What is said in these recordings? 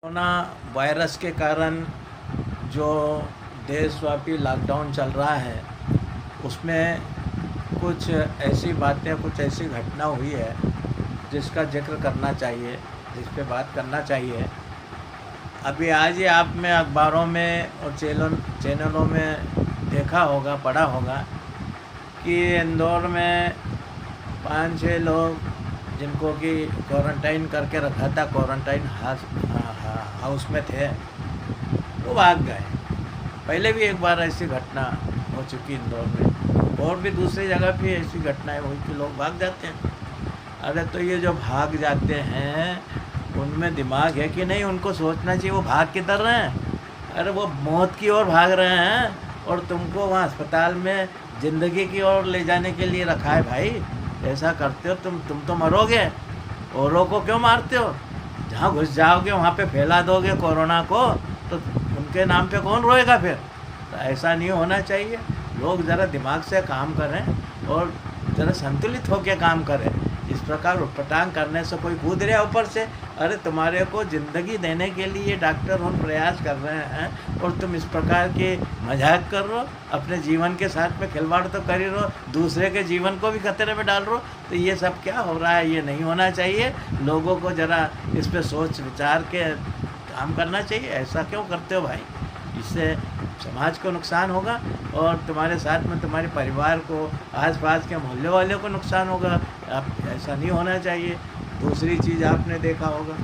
Corona virus के कारण जो देशव्यापी लॉकडाउन चल रहा है उसमें कुछ ऐसी बातें, कुछ ऐसी घटना हुई है जिसका जिक्र करना चाहिए, जिस पे बात करना चाहिए। अभी आज ही आपने अखबारों में और चैनलों में देखा होगा, पढ़ा होगा कि इंदौर में 5-6 लोग जिनको कि क्वारंटाइन करके रखा था, क्वारंटाइन हाउस में थे, वो भाग गए। पहले भी एक बार ऐसी घटना हो चुकी इंदौर में, और भी दूसरी जगह भी ऐसी घटनाएं हुई कि लोग भाग जाते हैं। अरे तो ये जो भाग जाते हैं उनमें दिमाग है कि नहीं? उनको सोचना चाहिए वो भाग किधर रहे हैं। अरे वो मौत की ओर भाग रहे हैं और तुमको वहाँ अस्पताल में ज़िंदगी की ओर ले जाने के लिए रखा है। भाई ऐसा करते हो तुम तो मरोगे, औरों को क्यों मारते हो? जहाँ घुस जाओगे वहाँ पे फैला दोगे कोरोना को, तो उनके नाम पे कौन रोएगा फिर? तो ऐसा नहीं होना चाहिए। लोग ज़रा दिमाग से काम करें और ज़रा संतुलित होकर काम करें। इस प्रकार उटपटांग करने से कोई कूद रहा है ऊपर से। अरे तुम्हारे को ज़िंदगी देने के लिए डॉक्टर हम प्रयास कर रहे हैं और तुम इस प्रकार के मजाक कर रहे हो, अपने जीवन के साथ में खिलवाड़ तो कर ही रहो, दूसरे के जीवन को भी खतरे में डाल रहे हो। तो ये सब क्या हो रहा है? ये नहीं होना चाहिए। लोगों को ज़रा इस पर सोच विचार के काम करना चाहिए। ऐसा क्यों करते हो भाई? इससे समाज को नुकसान होगा और तुम्हारे साथ में तुम्हारे परिवार को, आसपास के मोहल्ले वाले को नुकसान होगा। आप ऐसा नहीं होना चाहिए। दूसरी चीज़ आपने देखा होगा,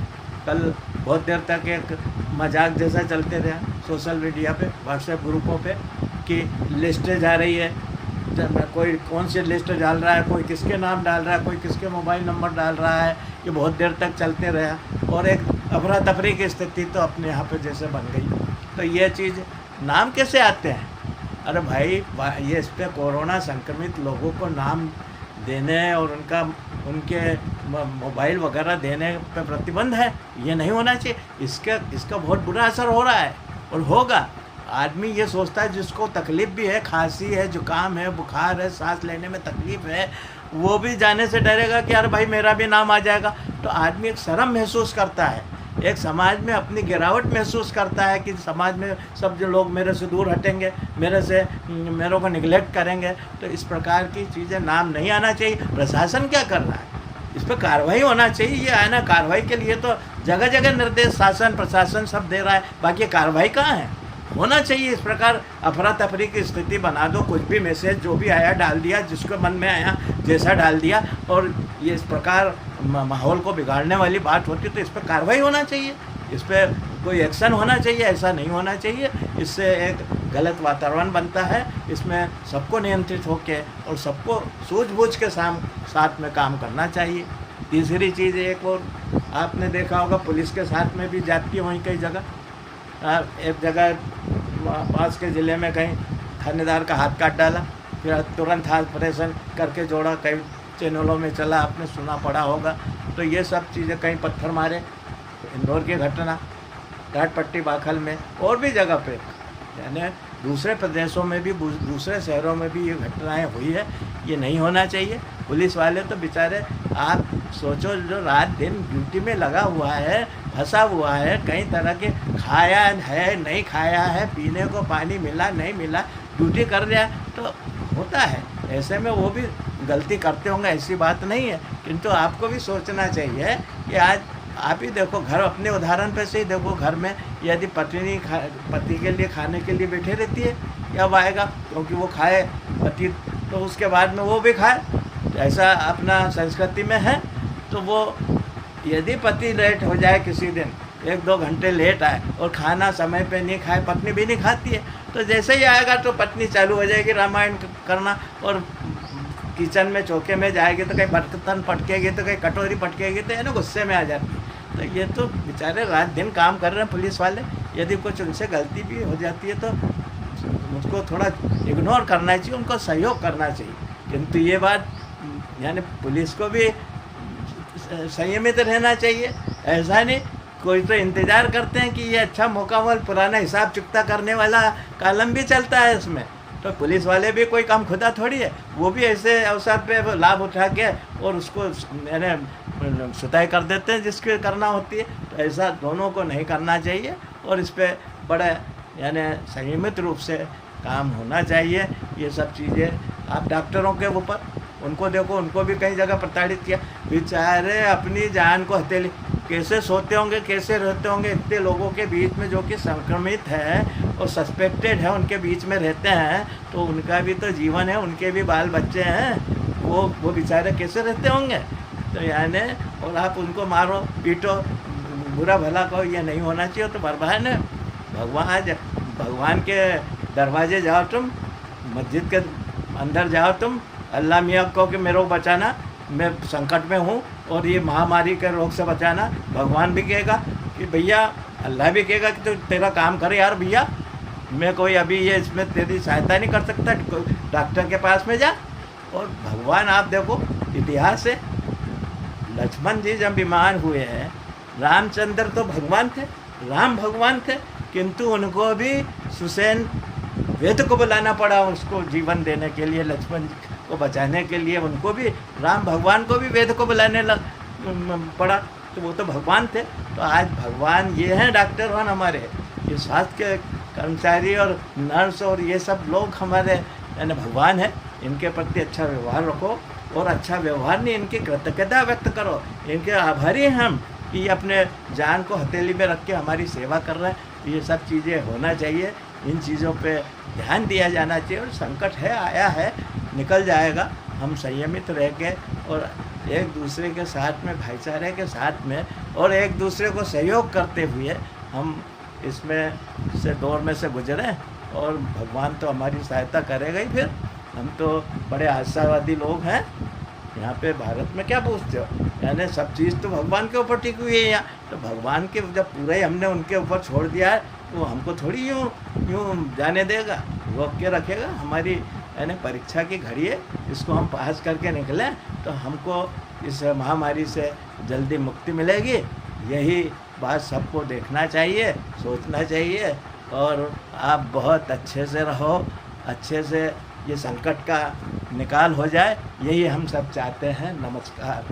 कल बहुत देर तक एक मजाक जैसा चलते रहा सोशल मीडिया पे, व्हाट्सएप ग्रुपों पे, कि लिस्टें जा रही है। कोई कौन सी लिस्ट डाल रहा है, कोई किसके नाम डाल रहा है, कोई किसके मोबाइल नंबर डाल रहा है। ये बहुत देर तक चलते रहा और एक अफरा तफरी की स्थिति तो अपने यहाँ पे जैसे बन गई। तो ये चीज़ नाम कैसे आते हैं? अरे भाई ये इस पर कोरोना संक्रमित लोगों को नाम देने और उनके मोबाइल वगैरह देने पर प्रतिबंध है। ये नहीं होना चाहिए। इसका बहुत बुरा असर हो रहा है और होगा। आदमी ये सोचता है जिसको तकलीफ़ भी है, खांसी है, जुकाम है, बुखार है, सांस लेने में तकलीफ़ है, वो भी जाने से डरेगा कि अरे भाई मेरा भी नाम आ जाएगा। तो आदमी एक शर्म महसूस करता है, एक समाज में अपनी गिरावट महसूस करता है कि समाज में सब जो लोग मेरे से दूर हटेंगे, मेरे को निगलेक्ट करेंगे। तो इस प्रकार की चीज़ें नाम नहीं आना चाहिए। प्रशासन क्या कर रहा है? इस पर कार्रवाई होना चाहिए। ये है ना, कार्रवाई के लिए तो जगह जगह निर्देश शासन प्रशासन सब दे रहा है, बाकी कार्रवाई कहाँ है? होना चाहिए। इस प्रकार अफरा तफरी की स्थिति बना दो, कुछ भी मैसेज जो भी आया डाल दिया, जिसको मन में आया जैसा डाल दिया, और ये इस प्रकार माहौल को बिगाड़ने वाली बात होती तो इस पर कार्रवाई होना चाहिए, इस पर कोई एक्शन होना चाहिए। ऐसा नहीं होना चाहिए। इससे एक गलत वातावरण बनता है। इसमें सबको नियंत्रित होकर और सबको सूझबूझ के साथ में काम करना चाहिए। तीसरी चीज़ एक और आपने देखा होगा, पुलिस के साथ में भी जाती है वहीं कई जगह। एक जगह पास के ज़िले में कहीं थानेदार का हाथ काट डाला, फिर तुरंत हाथ ऑपरेशन करके जोड़ा। कई चैनलों में चला, आपने सुना पड़ा होगा। तो ये सब चीज़ें, कहीं पत्थर मारे, इंदौर की घटना, घाटपट्टी बाखल में, और भी जगह पे, यानी दूसरे प्रदेशों में भी, दूसरे शहरों में भी ये घटनाएं हुई है। ये नहीं होना चाहिए। पुलिस वाले तो बेचारे, आप सोचो, जो रात दिन ड्यूटी में लगा हुआ है, फंसा हुआ है, कई तरह के खाया है, नहीं खाया है, पीने को पानी मिला नहीं मिला, ड्यूटी कर रहा है, तो होता है। ऐसे में वो भी गलती करते होंगे, ऐसी बात नहीं है। किंतु आपको भी सोचना चाहिए कि आज आप ही देखो, घर अपने उदाहरण पे से ही देखो, घर में यदि पति के लिए खाने के लिए बैठे रहती है, कब आएगा? क्योंकि वो खाए पति, तो उसके बाद में वो भी खाए। ऐसा अपना संस्कृति में है। तो वो यदि पति लेट हो जाए, किसी दिन 1-2 घंटे लेट आए और खाना समय पे नहीं खाए, पत्नी भी नहीं खाती है, तो जैसे ही आएगा तो पत्नी चालू हो जाएगी रामायण करना, और किचन में चौके में जाएगी तो कहीं बर्तन पटकेगी, तो कहीं कटोरी पटकेगी, तो है ना, गुस्से में आ जाती है। तो ये तो बेचारे रात दिन काम कर रहे हैं पुलिस वाले। यदि कुछ उनसे गलती भी हो जाती है तो उसको थोड़ा इग्नोर करना चाहिए, उनको सहयोग करना चाहिए। किंतु ये बात, यानी पुलिस को भी संयमित रहना चाहिए। ऐसा नहीं, कोई तो इंतज़ार करते हैं कि ये अच्छा मौका हुआ, पुराना हिसाब चुकता करने वाला कालम भी चलता है इसमें। तो पुलिस वाले भी कोई काम खुदा थोड़ी है, वो भी ऐसे अवसर पे लाभ उठा के और उसको सुताई कर देते हैं जिसकी करना होती है। तो ऐसा दोनों को नहीं करना चाहिए और इस पे बड़े यानी संयमित रूप से काम होना चाहिए। ये सब चीज़ें आप डॉक्टरों के ऊपर उनको देखो, उनको भी कई जगह प्रताड़ित किया, बेचारे अपनी जान को हथेली, कैसे सोते होंगे, कैसे रहते होंगे इतने लोगों के बीच में जो कि संक्रमित है और सस्पेक्टेड है, उनके बीच में रहते हैं, तो उनका भी तो जीवन है, उनके भी बाल बच्चे हैं, वो बेचारे कैसे रहते होंगे। तो यानी और आप उनको मारो पीटो, बुरा भला कहो, ये नहीं होना चाहिए। तो बर्बाद है। भगवान के दरवाजे जाओ, तुम मस्जिद के अंदर जाओ, तुम अल्लाह मियाँ कहो कि मेरे को बचाना, मैं संकट में हूँ और ये महामारी के रोग से बचाना। भगवान भी कहेगा कि भैया, अल्लाह भी कहेगा कि तो तेरा काम करे यार भैया, मैं कोई अभी ये इसमें तेरी सहायता नहीं कर सकता, डॉक्टर के पास में जा। और भगवान आप देखो इतिहास है, लक्ष्मण जी जब बीमार हुए हैं, रामचंद्र तो भगवान थे, राम भगवान थे, किंतु उनको भी सुसैन वेद को बुलाना पड़ा उसको जीवन देने के लिए, लक्ष्मण जी को बचाने के लिए उनको भी, राम भगवान को भी वेद को बुलाने पड़ा, तो वो तो भगवान थे। तो आज भगवान ये हैं डॉक्टर हमारे, ये स्वास्थ्य के कर्मचारी और नर्स और ये सब लोग हमारे यानी भगवान है। इनके प्रति अच्छा व्यवहार रखो और अच्छा व्यवहार नहीं, इनकी कृतज्ञता व्यक्त करो, इनके आभारी हैं हम कि अपने जान को हथेली में रख के हमारी सेवा कर रहे हैं। ये सब चीज़ें होना चाहिए, इन चीज़ों पे ध्यान दिया जाना चाहिए। और संकट है, आया है, निकल जाएगा। हम संयमित रह के और एक दूसरे के साथ में, भाईचारे के साथ में और एक दूसरे को सहयोग करते हुए हम इसमें से दौर में से गुजरें और भगवान तो हमारी सहायता करेगा ही। फिर हम तो बड़े आशावादी लोग हैं यहाँ पे भारत में, क्या पूछते हो, यानी सब चीज़ तो भगवान के ऊपर टिकी हुई है यहाँ। तो भगवान के जब पूरा ही हमने उनके ऊपर छोड़ दिया है, तो हमको थोड़ी यूँ जाने देगा, रोक के रखेगा। हमारी यानी परीक्षा की घड़ी है, इसको हम पास करके निकलें तो हमको इस महामारी से जल्दी मुक्ति मिलेगी। यही बात सबको देखना चाहिए, सोचना चाहिए। और आप बहुत अच्छे से रहो, अच्छे से ये संकट का निकाल हो जाए, यही हम सब चाहते हैं। नमस्कार।